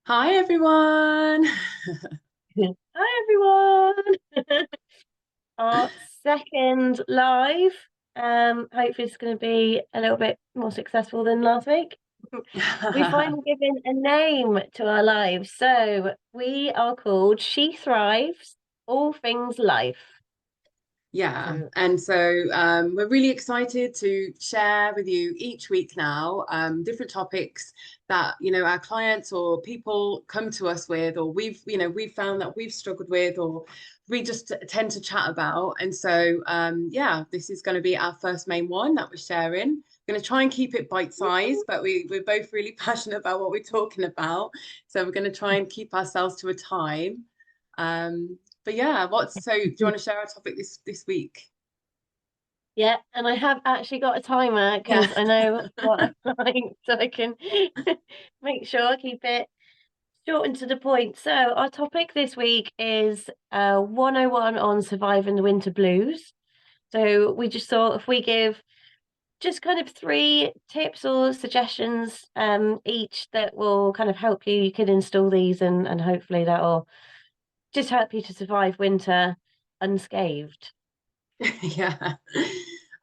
Hi everyone. Hi everyone. Our second live. Hopefully it's going to be a little bit more successful than last week. We finally given a name to our lives, so we are called She Thrives, All Things Life. Yeah, So and so we're really excited to share with you each week now different topics that our clients or people come to us with, or we've found that we've struggled with, or we just tend to chat about. And so yeah, this is going to be our first main one that we're sharing. Going to try and keep it bite-sized, but we're both really passionate about what we're talking about, so we're going to try and keep ourselves to a time. But yeah, do you want to share our topic this week? yeah, and I have actually got a timer Yeah. because I know what I like, so I can make sure I keep it short and to the point. So our topic this week is 101 on surviving the winter blues. So we just thought if we give just kind of three tips or suggestions each that will kind of help you. You can install these and hopefully that will just help you to survive winter unscathed. Yeah.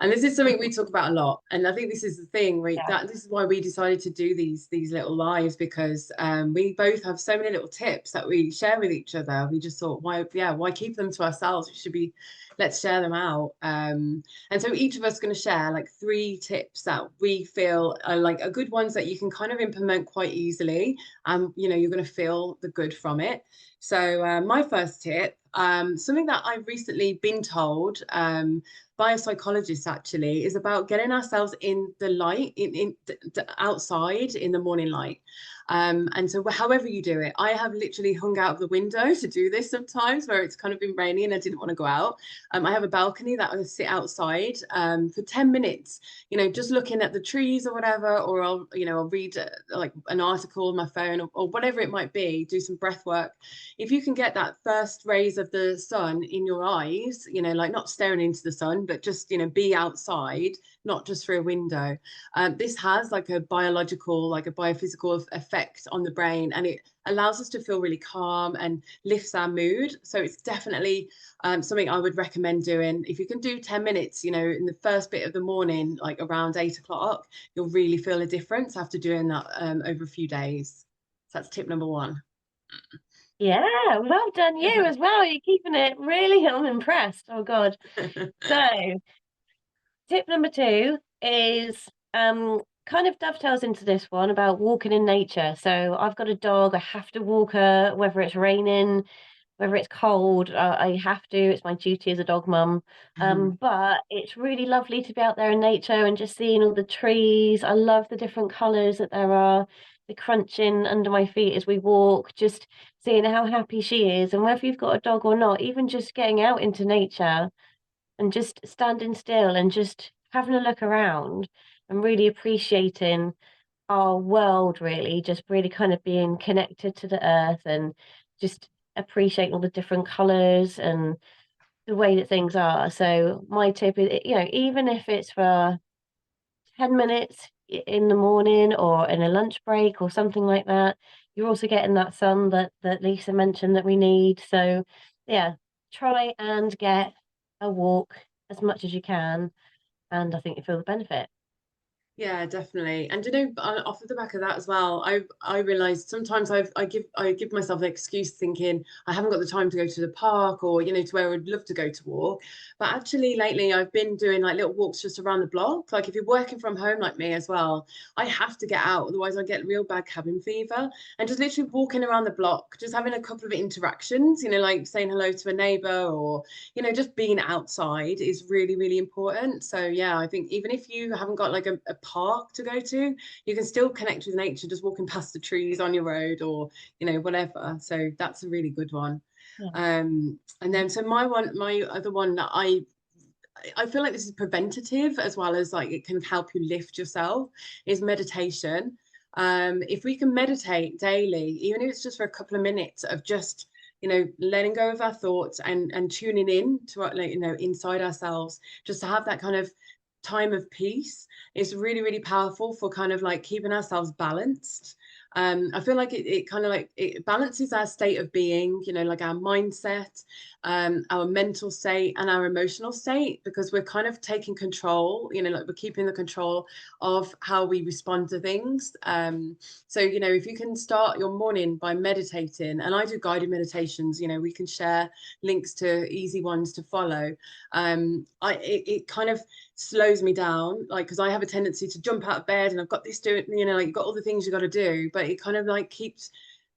And this is something we talk about a lot. And I think this is the thing, right? Yeah. That this is why we decided to do these little lives, because we both have so many little tips that we share with each other. We just thought, why keep them to ourselves? It should be, let's share them out. And so each of us is going to share like three tips that we feel are like are good ones that you can kind of implement quite easily. You're going to feel the good from it. So my first tip, something that I've recently been told by a psychologist actually, is about getting ourselves in the light, outside in the morning light. And so however you do it, I have literally hung out of the window to do this sometimes where it's kind of been raining and I didn't want to go out. I have a balcony that I sit outside for 10 minutes, just looking at the trees or whatever, or I'll read like an article on my phone, or whatever it might be, do some breath work. If you can get that first rays of the sun in your eyes, like not staring into the sun, but just, be outside, not just through a window. This has like a biological, like a biophysical effect on the brain, and it allows us to feel really calm and lifts our mood. So it's definitely something I would recommend doing. If you can do 10 minutes, in the first bit of the morning, like around 8 o'clock, you'll really feel a difference after doing that over a few days. So that's tip number one. Yeah, well done you as well. You're keeping it really, I'm impressed. Oh God. So tip number two is kind of dovetails into this one about walking in nature. So I've got a dog, I have to walk her, whether it's raining, whether it's cold, I have to. It's my duty as a dog mum. But it's really lovely to be out there in nature and just seeing all the trees. I love the different colours that there are, the crunching under my feet as we walk, just seeing how happy she is. And whether you've got a dog or not, even just getting out into nature and just standing still and just having a look around and really appreciating our world, really, just really kind of being connected to the earth and just appreciating all the different colors and the way that things are. So my tip is, even if it's for 10 minutes in the morning or in a lunch break or something like that, you're also getting that sun that Lisa mentioned that we need. So yeah, try and get a walk as much as you can, and I think you feel the benefit. Yeah, definitely. And off of the back of that as well, I realized sometimes I give myself the excuse thinking I haven't got the time to go to the park, or to where I'd love to go to walk. But actually lately I've been doing like little walks just around the block. Like if you're working from home like me as well, I have to get out, otherwise I get real bad cabin fever. And just literally walking around the block, just having a couple of interactions, like saying hello to a neighbor, or just being outside is really, really important. So yeah, I think even if you haven't got like a park to go to, you can still connect with nature just walking past the trees on your road, or whatever. So that's a really good one. Yeah. And then so my other one that I feel like this is preventative as well as like it can help you lift yourself, is meditation. If we can meditate daily, even if it's just for a couple of minutes of just letting go of our thoughts and tuning in to like inside ourselves, just to have that kind of time of peace, is really, really powerful for kind of like keeping ourselves balanced. I feel like it kind of like it balances our state of being, you know, like our mindset, our mental state and our emotional state, because we're kind of taking control, you know, like we're keeping the control of how we respond to things. So, you know, if you can start your morning by meditating, and I do guided meditations, you know, we can share links to easy ones to follow. It kind of slows me down, like, because I have a tendency to jump out of bed and I've got this doing, you know, like you've got all the things you got to do, but it kind of like keeps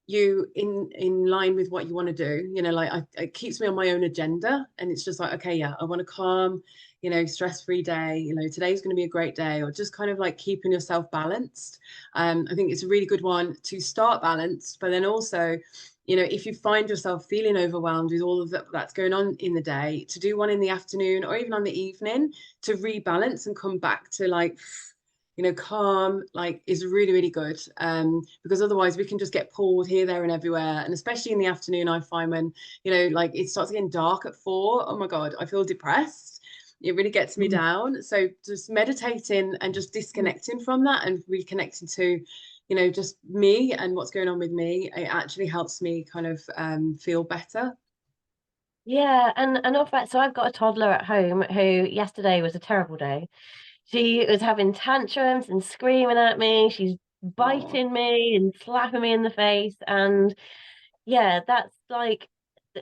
you in line with what you want to do, you know, like it keeps me on my own agenda, and it's just like, okay, yeah, I want a calm, you know, stress-free day, you know, today's going to be a great day, or just kind of like keeping yourself balanced. I think it's a really good one to start balanced, but then also, you know, if you find yourself feeling overwhelmed with all of that's going on in the day, to do one in the afternoon or even on the evening to rebalance and come back to like, you know, calm, like, is really, really good. Because otherwise we can just get pulled here, there, and everywhere. And especially in the afternoon, I find when, you know, like it starts getting dark at 4, oh my God, I feel depressed. It really gets me Mm. down. So just meditating and just disconnecting from that and reconnecting to, you know, just me and what's going on with me, it actually helps me kind of feel better. Yeah, and off that, so I've got a toddler at home who yesterday was a terrible day. She was having tantrums and screaming at me. She's Oh, biting me and slapping me in the face. And yeah, that's like,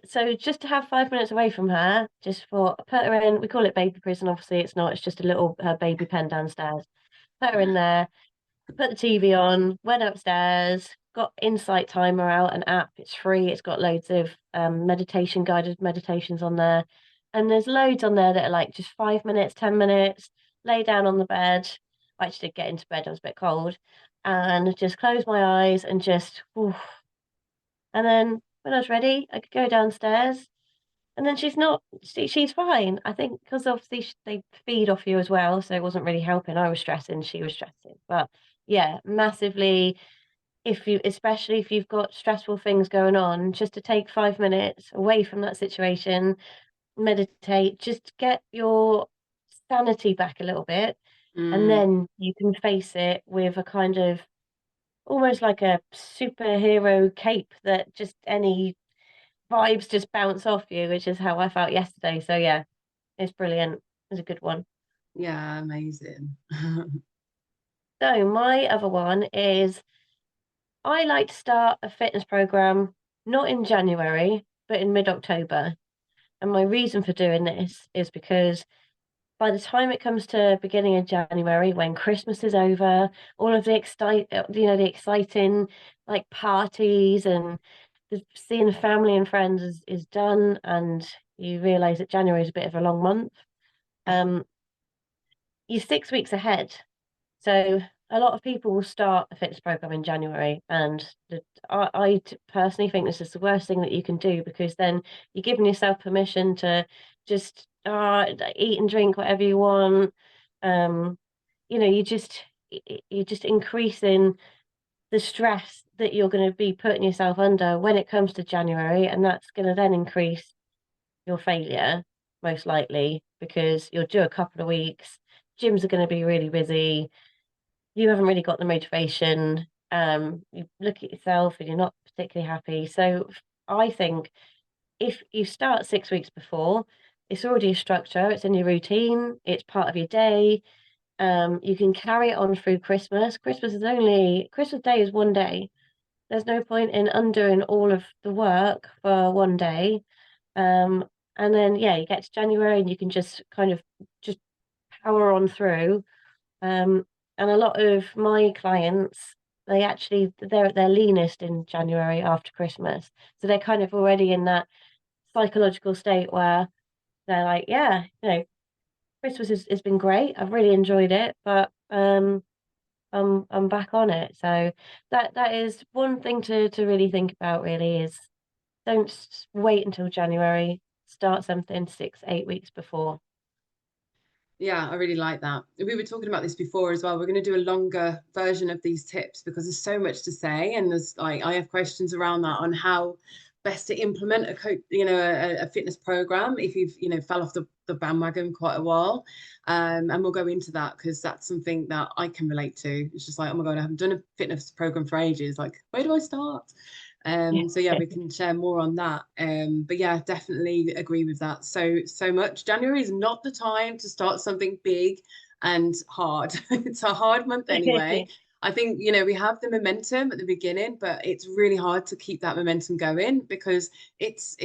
so just to have 5 minutes away from her, just for put her in, we call it baby prison. Obviously, it's not, it's just a little her baby pen downstairs. Put her in there, put the TV on, went upstairs, got Insight Timer out, an app. It's free. It's got loads of meditation, guided meditations on there. And there's loads on there that are like just 5 minutes, 10 minutes, lay down on the bed. I actually did get into bed, I was a bit cold, and just close my eyes and just, oof. And then when I was ready, I could go downstairs. And then she's not, she's fine. I think because obviously they feed off you as well. So it wasn't really helping. I was stressing, she was stressing. But yeah, massively, if you, especially if you've got stressful things going on, just to take 5 minutes away from that situation, meditate, just get your sanity back a little bit. And mm, then you can face it with a kind of almost like a superhero cape that just any vibes just bounce off you, which is how I felt yesterday. So yeah, it's brilliant. It's a good one. yeah, amazing. So my other one is I like to start a fitness program not in January, but in mid-October. And my reason for doing this is because by the time it comes to beginning of January, when Christmas is over, all of the the exciting like parties and seeing family and friends is done, and you realize that January is a bit of a long month. Um, you're 6 weeks ahead. So a lot of people will start a fitness program in January, and personally think this is the worst thing that you can do, because then you're giving yourself permission to just eat and drink whatever you want. Um, you're just increasing the stress that you're going to be putting yourself under when it comes to January, and that's going to then increase your failure most likely, because you'll do a couple of weeks. Gyms are going to be really busy, you haven't really got the motivation. You look at yourself and you're not particularly happy. So I think if you start 6 weeks before, it's already a structure, it's in your routine, it's part of your day. You can carry it on through Christmas. Christmas Day is one day. There's no point in undoing all of the work for one day. Um, and then yeah, you get to January and you can just kind of just power on through. And a lot of my clients, they're at their leanest in January after Christmas. So they're kind of already in that psychological state where they're like, yeah, Christmas has been great. I've really enjoyed it, but I'm back on it. So that is one thing to really think about, really, is wait until January. Start something 6, 8 weeks before. Yeah, I really like that. We were talking about this before as well. We're going to do a longer version of these tips because there's so much to say, and there's like I have questions around that on how best to implement a fitness program if you've fell off the bandwagon quite a while. And we'll go into that because that's something that I can relate to. It's just like, oh my God, I haven't done a fitness program for ages. Like, where do I start? So yeah, we can share more on that. But yeah, definitely agree with that so much. January is not the time to start something big and hard. It's a hard month anyway. I think, we have the momentum at the beginning, but it's really hard to keep that momentum going because it's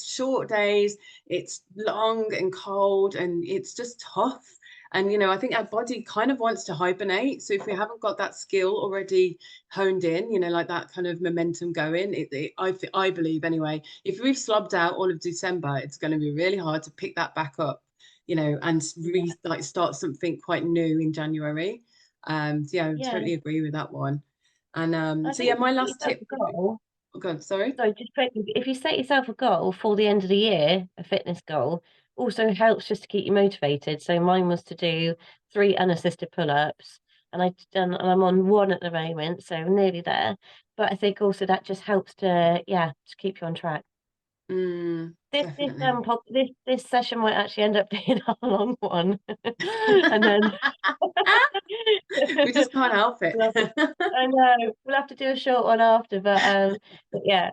short days, it's long and cold, and it's just tough. And I think our body kind of wants to hibernate. So if we haven't got that skill already honed in, like that kind of momentum going, I believe anyway, if we've slobbed out all of December, it's going to be really hard to pick that back up, and like start something quite new in January. So yeah, I Yeah. totally agree with that one. And I so yeah, think my if you last set tip yourself a would be, goal, oh God, sorry. so just quickly, if you set yourself a goal for the end of the year, a fitness goal, also helps just to keep you motivated. So mine was to do 3 unassisted pull-ups, and and I'm on one at the moment, so nearly there. But I think also that just helps to, yeah, to keep you on track. Definitely. This session might actually end up being a long one, and then We just can't help it. we'll have to, I know we'll have to do a short one after, but yeah.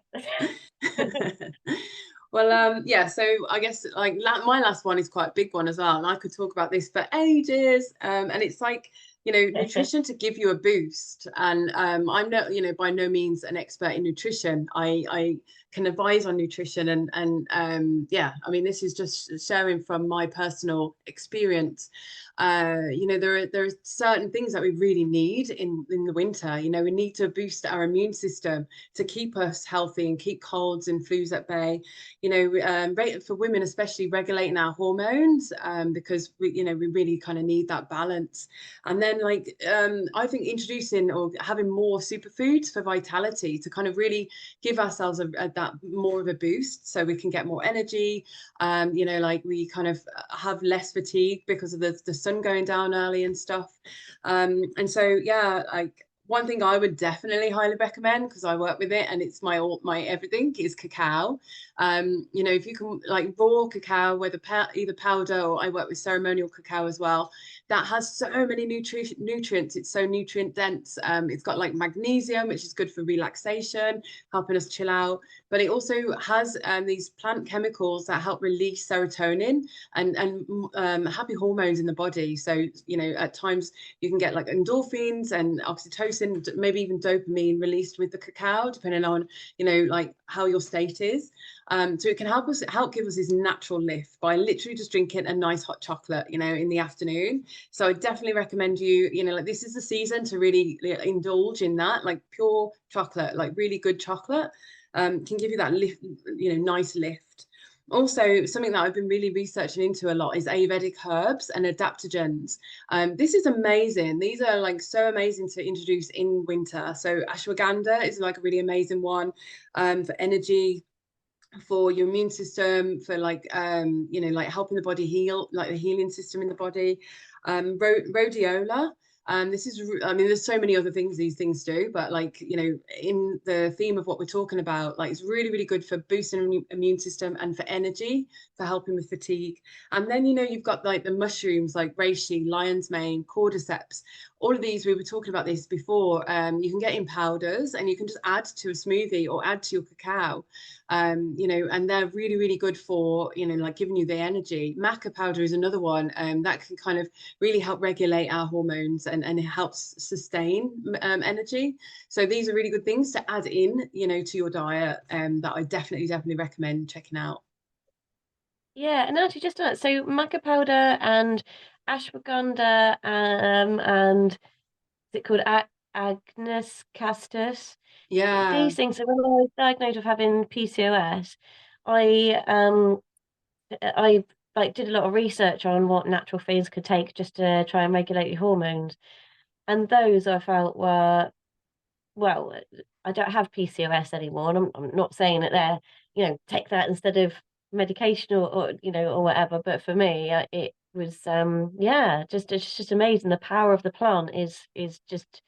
Well, yeah, so I guess like my last one is quite a big one as well, and I could talk about this for ages. And it's like, nutrition to give you a boost. And I'm not, by no means an expert in nutrition. I can advise on nutrition, and yeah, I mean, this is just sharing from my personal experience. There are certain things that we really need in the winter. We need to boost our immune system to keep us healthy and keep colds and flus at bay. For women especially, regulating our hormones, because we really kind of need that balance. And then I think introducing or having more superfoods for vitality to kind of really give ourselves that more of a boost so we can get more energy. Like we kind of have less fatigue because of the sun going down early and stuff. And so yeah, like one thing I would definitely highly recommend, because I work with it and it's my everything, is cacao. If you can, like raw cacao, whether either powder, or I work with ceremonial cacao as well, that has so many nutrients. It's so nutrient dense. It's got like magnesium, which is good for relaxation, helping us chill out. But it also has these plant chemicals that help release serotonin and happy hormones in the body. So at times you can get like endorphins and oxytocin, maybe even dopamine released with the cacao, depending on like how your state is. So it can help give us this natural lift by literally just drinking a nice hot chocolate, in the afternoon. So I definitely recommend like this is the season to really indulge in that, like pure chocolate, like really good chocolate, can give you that lift, nice lift. Also, something that I've been really researching into a lot is Ayurvedic herbs and adaptogens. This is amazing. These are like so amazing to introduce in winter. So ashwagandha is like a really amazing one, for energy, for your immune system, for like like helping the body heal, like the healing system in the body. Rhodiola, this is, I mean, there's so many other things these things do, but like in the theme of what we're talking about, like it's really really good for boosting immune system and for energy, for helping with fatigue. And then you've got like the mushrooms like reishi, lion's mane, cordyceps. All of these, we were talking about this before, you can get in powders and you can just add to a smoothie or add to your cacao. And they're really, really good for, like giving you the energy. Maca powder is another one that can kind of really help regulate our hormones, and it helps sustain energy. So these are really good things to add in, to your diet, that I definitely recommend checking out. Yeah, and actually just on that, so maca powder and ashwagandha, and is it called Agnes castus? Yeah. These things. So when I was diagnosed with having PCOS, I like did a lot of research on what natural things could take just to try and regulate your hormones, and those I felt were, well, I don't have PCOS anymore, and I'm not saying that they're, take that instead of medication, or or whatever. But for me, it was, yeah, just it's just amazing. The power of the plant is just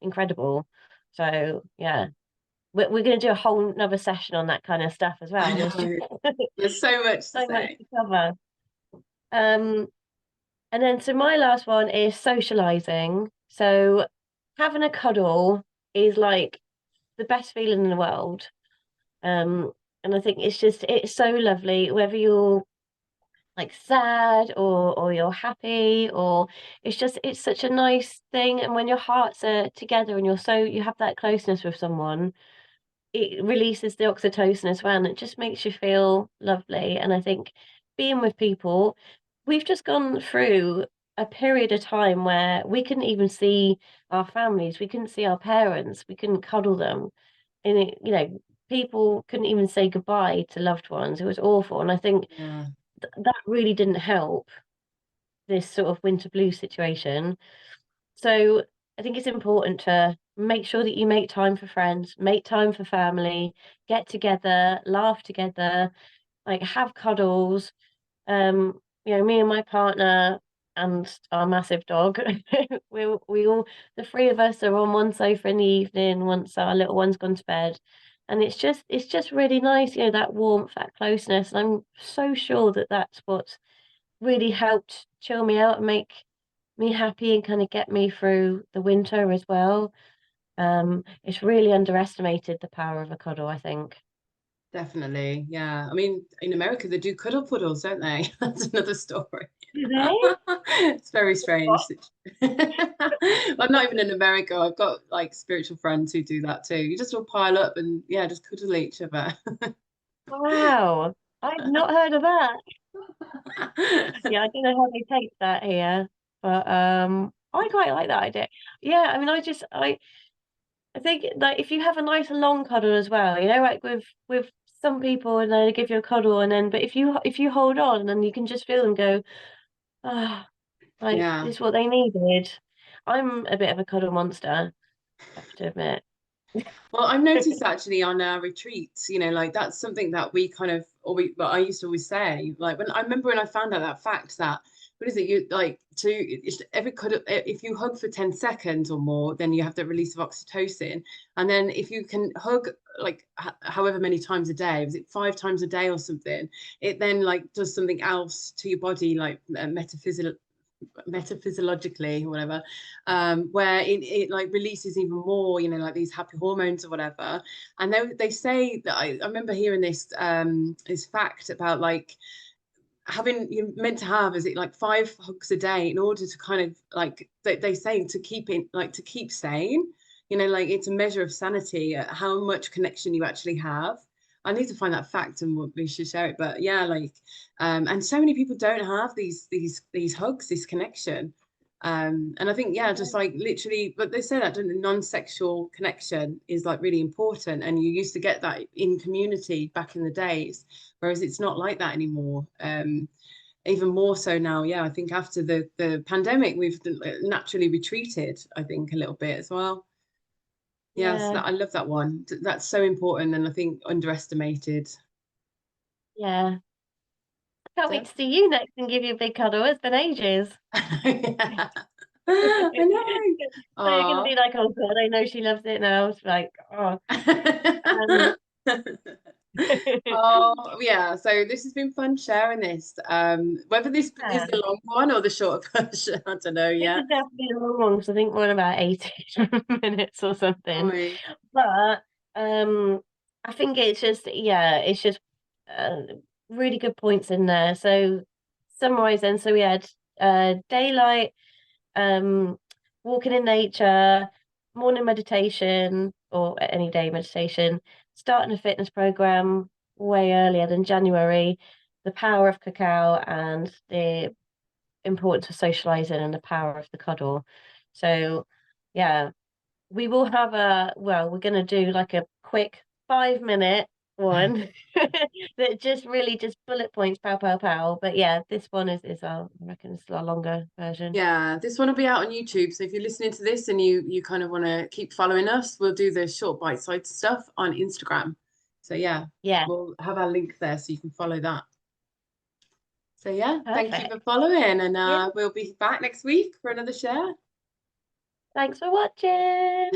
incredible. So yeah. we're going to do a whole another session on that kind of stuff as I well. There's just know. There's so much to so much say. to cover. Um, and then so my last one is socializing. So having a cuddle is like the best feeling in the world. Um, and I think it's so lovely, whether you're like sad or you're happy, or it's such a nice thing. And when your hearts are together and you have that closeness with someone, it releases the oxytocin as well, and it just makes you feel lovely. And I think being with people, we've just gone through a period of time where we couldn't even see our families, we couldn't see our parents, we couldn't cuddle them, and people couldn't even say goodbye to loved ones. It was awful, and I think Yeah, that really didn't help this sort of winter blue situation. So I think it's important to make sure that you make time for friends, make time for family, get together, laugh together, like have cuddles. Me and my partner and our massive dog, we all the three of us are on one sofa in the evening once our little one's gone to bed. And it's just really nice, that warmth, that closeness. And I'm so sure that that's what's really helped chill me out and make me happy and kind of get me through the winter as well. It's really underestimated the power of a cuddle, I think. definitely. Yeah. I mean, in America, they do cuddle puddles, don't they? That's another story. Do they? It's very strange. What? I'm not even in America. I've got like spiritual friends who do that too. You just all pile up and yeah, just cuddle each other. Wow. I've not heard of that. Yeah, I don't know how they take that here, but I quite like that idea. Yeah, I mean, I think like if you have a nice long cuddle as well, like with some people and they give you a cuddle and then but if you hold on and you can just feel them go, ah, like Yeah. this is what they needed. I'm a bit of a cuddle monster, I have to admit. Well, I've noticed actually on our retreats, like that's something that we kind of, but I used to always say, like when I remember when I found out that fact that, what is it, you like every cuddle, if you hug for 10 seconds or more, then you have the release of oxytocin. And then if you can hug like however many times a day, was it 5 times a day or something, it then like does something else to your body, like metaphysiologically or whatever, where it like releases even more, like these happy hormones or whatever. And they say that I remember hearing this fact about like having you're meant to have, is it like 5 hugs a day in order to kind of like they say to keep it like to keep sane, like it's a measure of sanity, how much connection you actually have. I need to find that fact and we should share it. But yeah, like and so many people don't have these hugs, this connection. And I think, yeah, just like literally, but they say that non-sexual connection is like really important. And you used to get that in community back in the days, whereas it's not like that anymore. Even more so now. Yeah, I think after the pandemic, we've naturally retreated, I think, a little bit as well. Yes, Yeah, I love that one. That's so important and I think underestimated. yeah. I can't wait Deb? to see you next and give you a big cuddle. It's been ages. Yeah. I know. So you're gonna Aw. be like, oh God, I know she loves it now. It's like, oh, um, Oh, yeah. So this has been fun sharing this. Whether this is yeah. the long one or the short version, I don't know This yet. is definitely a long one because I think we're about 80 minutes or something. Oh, But I think it's just uh, really good points in there. So summarize then. So we had daylight, um, walking in nature, morning meditation, or any day meditation, starting a fitness program way earlier than January, the power of cacao, and the importance of socializing and the power of the cuddle. So, yeah, we will have we're going to do like a quick 5 minute one that just really just bullet points, pow, pow, pow. But yeah, this one is I reckon it's a longer version. yeah, this one will be out on YouTube. So if you're listening to this and you kind of want to keep following us, we'll do the short bite-sized stuff on Instagram. So yeah, Yeah, we'll have our link there so you can follow that. So yeah, thank you perfect. for following, and Yeah, we'll be back next week for another share. thanks for watching.